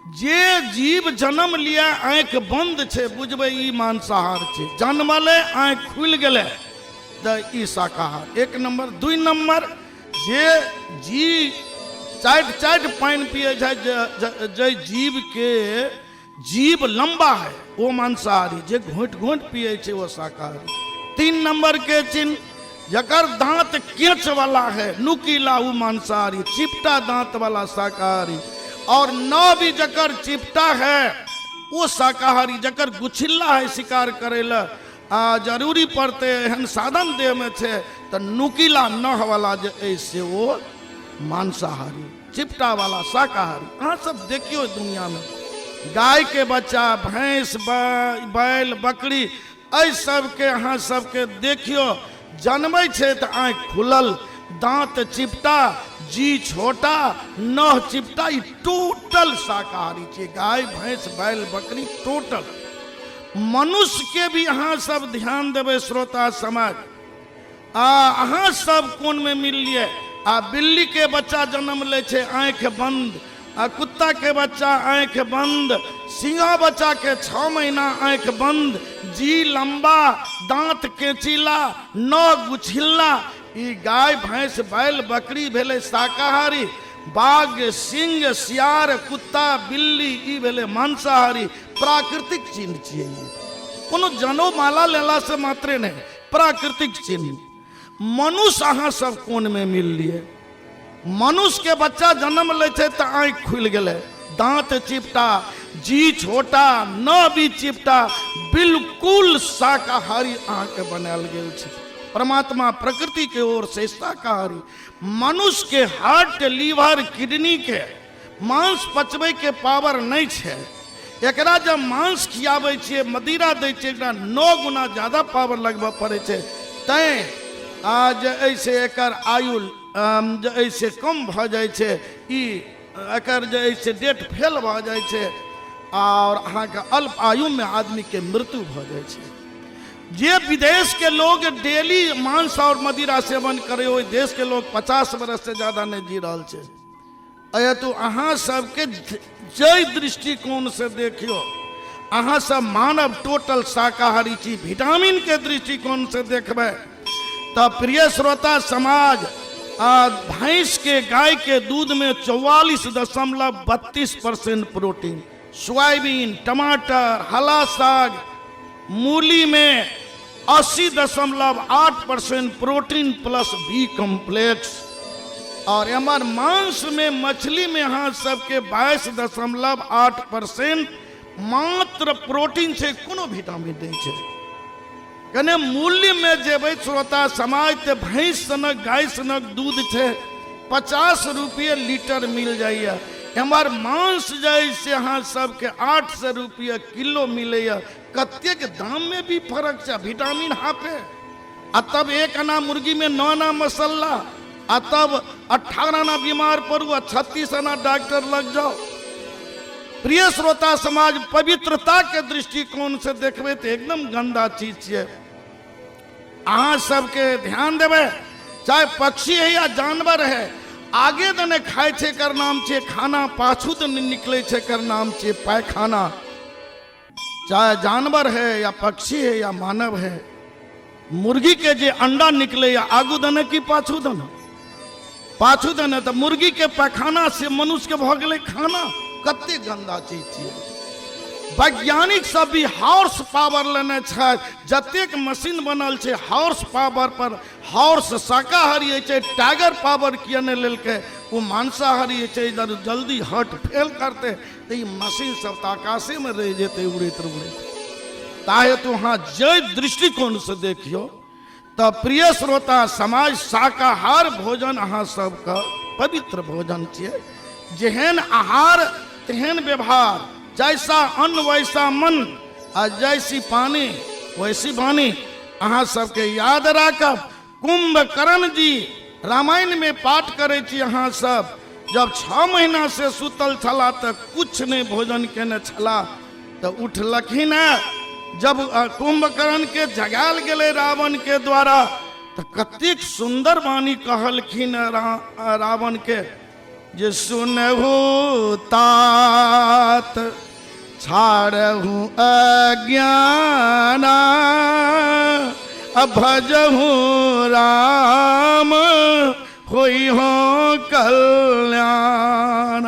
जे जीव जन्म लिया आँख बंद छे बुझबे ई मांसाहार छे, जन्मले आँख खुल गेले त ई शाकाहार। एक नंबर। दुई नंबर, जे जी चाट चाट पानी पिए जे जीव के जीव लंबा है वो मांसाहारी, जे घोट घोट पिए छे वो शाकाहारी। तीन नंबर के चिन्ह, जकर दांत केंच वाला है नुकीला वो मांसाहारी, चिपटा दांत वाला शाकाहारी। और नौ भी जकर चिपटा है वो शाकाहारी, जकर गुछिल्ला है शिकार करेला जरूरी पड़ते एहन साधन देह में छे तो नुकीला नह वाला जे ऐसे वो मांसाहारी, चिपटा वाला शाकाहारी। अहाँ सब देखियो दुनिया में गाय के बच्चा, भैंस, बैल, बकरी, ऐ सबके अहाँ सबके देखियो जन्मे छे तो आँख खुलल, दांत चिपटा, जी छोटा, नह चिपटा, ई टोटल शाकाहारी छे। गाय, भैंस, बैल, बकरी टोटल। मनुष्य के भी अहाँ सब ध्यान देवे श्रोता समाज, अहाँ सब कोन में मिल लिए। बिल्ली के बच्चा जन्म ले छे आँख बंद, कुत्ता के बच्चा आँख बंद, सिंहा बच्चा के 6 महीना आँख बंद, जी लंबा, दांत केचिला, नौ गुछिल्ला। ई गाय, भैंस, बैल, बकरी भेले शाकाहारी। बाघ, सिंह, सियार, कुत्ता, बिल्ली ई भेले मांसाहारी। प्राकृतिक चिन्ह छिए, कोनो जनो माला लेला से मात्रे नहीं, प्राकृतिक चिन्ह। मनुष्य अहाँ सब कोन में मिल लिए। मनुष्य के बच्चा जन्म ले छे तो आँख खुल गेले, दांत चिपटा, जी छोटा, न भी चिपटा, बिल्कुल शाकाहारी आँख बनाल गेल छे। परमात्मा प्रकृति के ओर से शाकाहारी। मनुष्य के हार्ट, लीवर, किडनी के मांस पचबे के पावर नहीं छे। एकरा जब मांस खियाबे छे, मदिरा दे छे, एकरा 9 गुना ज्यादा पावर लगबा पड़े छे। तैं आज ऐसे एकर आयु ऐसे कम भ जाए छे, ई एकर जे ऐसे डेट फेल भ जाए छे और अहाँ के अल्प आयु में आदमी के मृत्यु भ जाए छे। जे विदेश के लोग डेली मांस और मदिरा सेवन करे, ओइ देश के लोग 50 वर्ष से ज्यादा नहीं जी रहा छे। अये तो अहाँ सबके जय दृष्टिकोण से देखियो, अहाँ सब मानव टोटल शाकाहारी छी। विटामिन के दृष्टिकोण से देखबे तो प्रिय श्रोता समाज, भैंस के, गाय के दूध में 44.32% प्रोटीन, सोयाबीन, टमाटर, हरा साग, मूली में 80.8% प्रोटीन प्लस बी कॉम्प्लेक्स। और एमर मांस में, मछली में हाँ सबके 22.8% मात्र प्रोटीन से, कोनो विटामिन नहीं है। कने मूल्य में जेबे श्रोता समाज ते भैंस सनक, गाय सनक दूध छे 50 रुपये लीटर मिल जाइए। हमार मांस जैसे हाँ सबके 800 रुपये किलो मिले। कत्ते के दाम में भी फर्क छे, विटामिन हाफे। तब 1 आना मुर्गी में 9 आना मसाला, तब 18 आना बीमार पड़ू, 36 आना डॉक्टर लग जाओ। प्रिय श्रोता समाज, पवित्रता के दृष्टिकोण से देखबे तो एकदम गंदा चीज है। अहाँ सबके ध्यान देवे, चाहे पक्षी है या जानवर है, आगे दने खाए छे कर नाम छे खाना, पाछू दने निकले छे कर नाम छे पैखाना। चाहे जानवर है या पक्षी है या मानव है, मुर्गी के जे अंडा निकले या आगू दने की पाछू दने, पाछू दने तो मुर्गी के पैखाना से मनुष्य के भ गेले खाना। कत्ते गंदा चीज छे। वैज्ञानिक सब भी हॉर्स पावर लेने छे, जतेक मशीन बनल छे हॉर्स पावर पर। हॉर्स शाकाहारी छे, टाइगर पावर किया ने लेलके, वो मांसाहारी छे। इधर जल्दी हट फेल करते तो ये मशीन सब आकाशे में रह जेते उड़ते उड़ते। ताहे तो हाँ जय दृष्टिकोण से देखियो तो प्रिय श्रोता समाज, शाकाहार भोजन अहाँ सबका पवित्र भोजन छे। जेहन आहार तेहन व्यवहार, जैसा अन्न वैसा मन, और जैसी पानी वैसी वाणी। अहाँ सबके याद राखब, कुंभकर्ण जी रामायण में पाठ करे छी। अहाँ सब जब 6 महीना से सुतल छला तो कुछ नहीं भोजन केने छला, तो उठलखिन है। जब कुंभकर्ण के जगाल गेले रावण के द्वारा, तो कतेक सुंदर वाणी कहलखिन रावण के, जे सुनहु तात छाड़हु अज्ञाना भजहु राम होई हो कल्याण।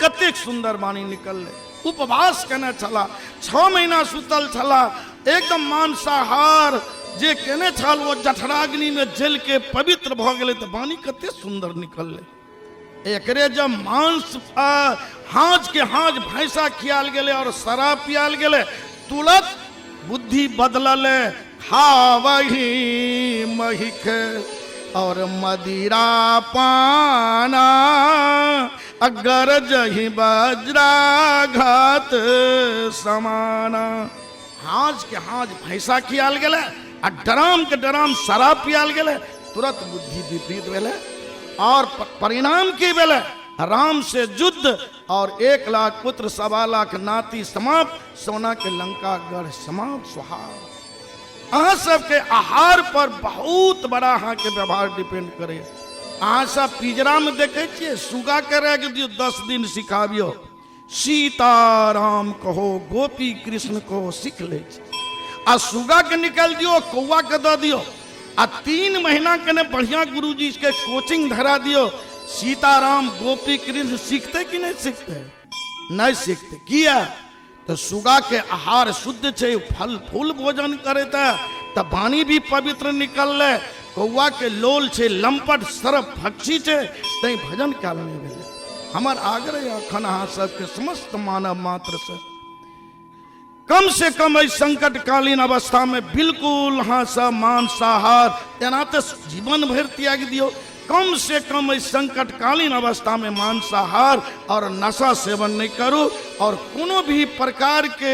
कतेक सुंदर वाणी निकल उपवास केने छला 6 महीना सुतल छला एकदम मांसाहार जे केने छल वो जठराग्नि में जल के पवित्र भ गेले तो वाणी कते सुंदर निकल एकरे जब मांस हाज के हाज भैंसा खियाल गेले और शराब पियाल गेले तुरंत बुद्धि बदलल खावही महिख और मदिरा पाना अगर जही वज्राघात समाना। हाज के हाज भैंसा खियाल गेले आ डराम के डराम शराब पियाल गेले तुरंत बुद्धि विपरीत भेले और परिणाम की भेले राम से युद्ध और 1 लाख पुत्र 1.25 लाख नाती समाप्त सोना के लंका गढ़ समाप्त सुहाग। अहाँ सबके आहार पर बहुत बड़ा अहाँ के व्यवहार डिपेंड करे। अहाँ सब पिंजरा में देखे छिए सुगा के रख दियो 10 दिन सिखाबियो सीताराम कहो गोपी कृष्ण को सीख ले आ सुगा के निकाल दियो कौआ के दे दियो आ 3 महीना के ने बढ़िया गुरुजी के कोचिंग धरा दियो सीताराम गोपी कृष्ण सीखते कि नहीं सीखते? नहीं सीखते। किया तो सुगा के आहार शुद्ध छे फल फूल भोजन करे तो वाणी भी पवित्र निकल ले। कौआ के लोल छे लंपट सरफ भक्षी छे तई भजन काल में भेले। हमार आग्रह अखन अहाँ सबके समस्त मानव मात्र से कम इस संकटकालीन अवस्था में बिल्कुल हाँ सब मांसाहार एना तो जीवन भर त्याग दियो। कम से कम इस संकटकालीन अवस्था में मांसाहार और नशा सेवन नहीं करो और कोनो भी प्रकार के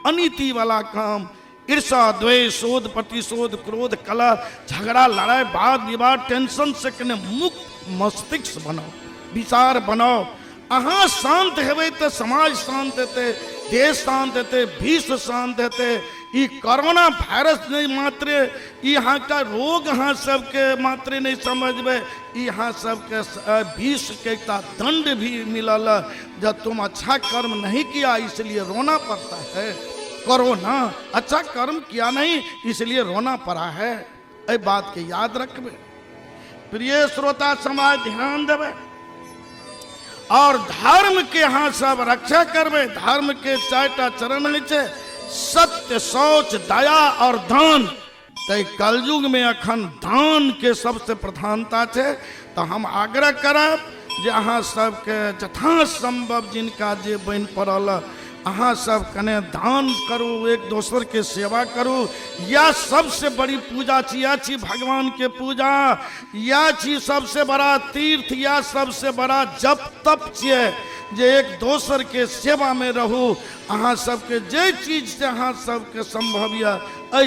अनीति वाला काम ईर्षा द्वेष शोध प्रतिशोध क्रोध कलह झगड़ा लड़ाई वाद विवाद टेंशन से कने मुक्त मस्तिष्क बनाओ विचार बनाओ। अहाँ शांत हेबे तो समाज शांत हेते देश शांत हेते विश्व शांत हेते। ई कोरोना वायरस नहीं मात्र यहाँ का रोग अहाँ सबके मात्र नहीं समझबे यहाँ सबके विश्व के दंड भी मिलल जब तुम अच्छा कर्म नहीं किया इसलिए रोना पड़ता है। कोरोना अच्छा कर्म किया नहीं इसलिए रोना पड़ा है। ए बात के याद रखबे। प्रिय श्रोता समाज ध्यान देवे और धर्म के यहाँ सब रक्षा करबे। धर्म के 4टा चरण है सत्य शौच दया और दान। तो कलयुग में अखन दान के सबसे प्रधानता है। तो हम आग्रह करब जे अहाँ सबके यथासंभव जिनका जे बन पड़ल अहाँ सब कने दान करू एक दूसर के सेवा करू। या सबसे बड़ी पूजा या छी भगवान के पूजा या छी सबसे बड़ा तीर्थ या सबसे बड़ा जप तप छिए जे एक दोसर के सेवा में रहू। अहाँ सबके जे चीज से अहाँ सबके संभव या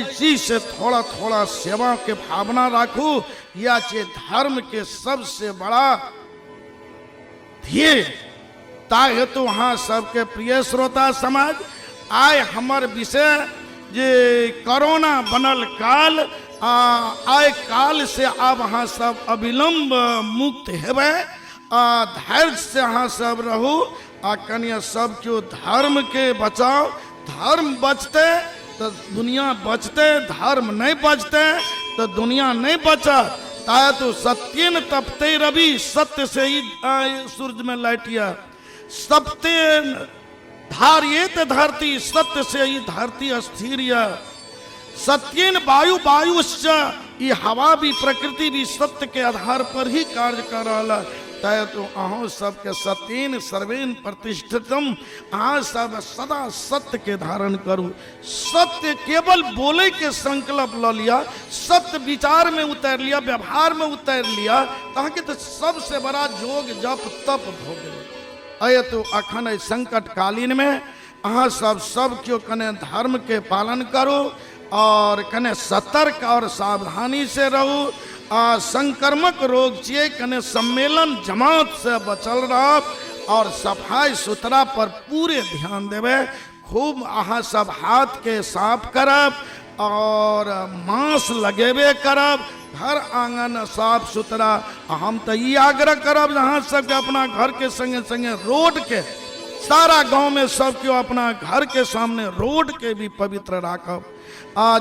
चीज से थोड़ा थोड़ा सेवा के भावना राखू। या छे धर्म के सबसे बड़ा ध्येय। ताहे तो हाँ सबके प्रिय श्रोता समाज आय हमर विषय जे कोरोना बनल काल आय काल से अब अहाँ सब अविलंब मुक्त हेबे। धैर्य से अहाँ सब रहू आ कनिया सब क्यों धर्म के बचाओ। धर्म बचते तो दुनिया बचते धर्म नहीं बचते तो दुनिया नहीं बचा। ताय तो सत्येन तपते रवि सत्य से ही सूरज में लाइटिया सत्येन धारियेत धरती सत्य से ही धरती अस्थिर। सत्येन वायु वायुश्च ये हवा भी प्रकृति भी सत्य के आधार पर ही कार्य कर रहा। तय तो अहों सबके सत्येन सर्वेन प्रतिष्ठितम। अहाँ सब सदा सत्य के धारण करूँ। सत्य केवल बोले के संकल्प ल लिया सत्य विचार में उतर लिया व्यवहार में उतर लिया तो तो सबसे बड़ा जोग जप तप हो गए। अय तो अखन संकट कालीन में अहाँ सब क्यों कने धर्म के पालन करो और कने सतर्क और सावधानी से रहो। संक्रमक रोग चाहिए कने सम्मेलन जमात से बचल रह और सफाई सुथरा पर पूरे ध्यान देवे। खूब अहाँ सब हाथ के साफ करब और मास्क लगेबे करब घर आंगन साफ सुथरा। हम तो ये आग्रह करब अहाँ सबके अपना घर के संगे संगे रोड के, सारा गांव में सब क्यों अपना घर के सामने रोड के भी पवित्र राखब।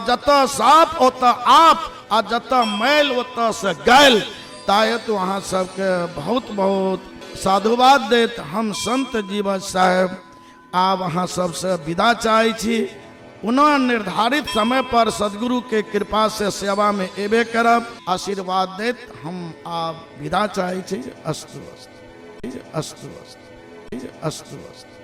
जतऽ साफ ओतऽ आप, आ जतऽ मैल ओतऽ से गैल। ताहे तो अहाँ सबके बहुत बहुत साधुवाद देत हम संत जीवन साहेब आब अहाँ सबसे विदा चाहै छी। पुनः निर्धारित समय पर सदगुरु के कृपा से सेवा में एबे करब। आशीर्वाद देत हम आब विदा चाहै छी। अस्तु अस्तु अस्तु अस्तु अस्तु अस्तु।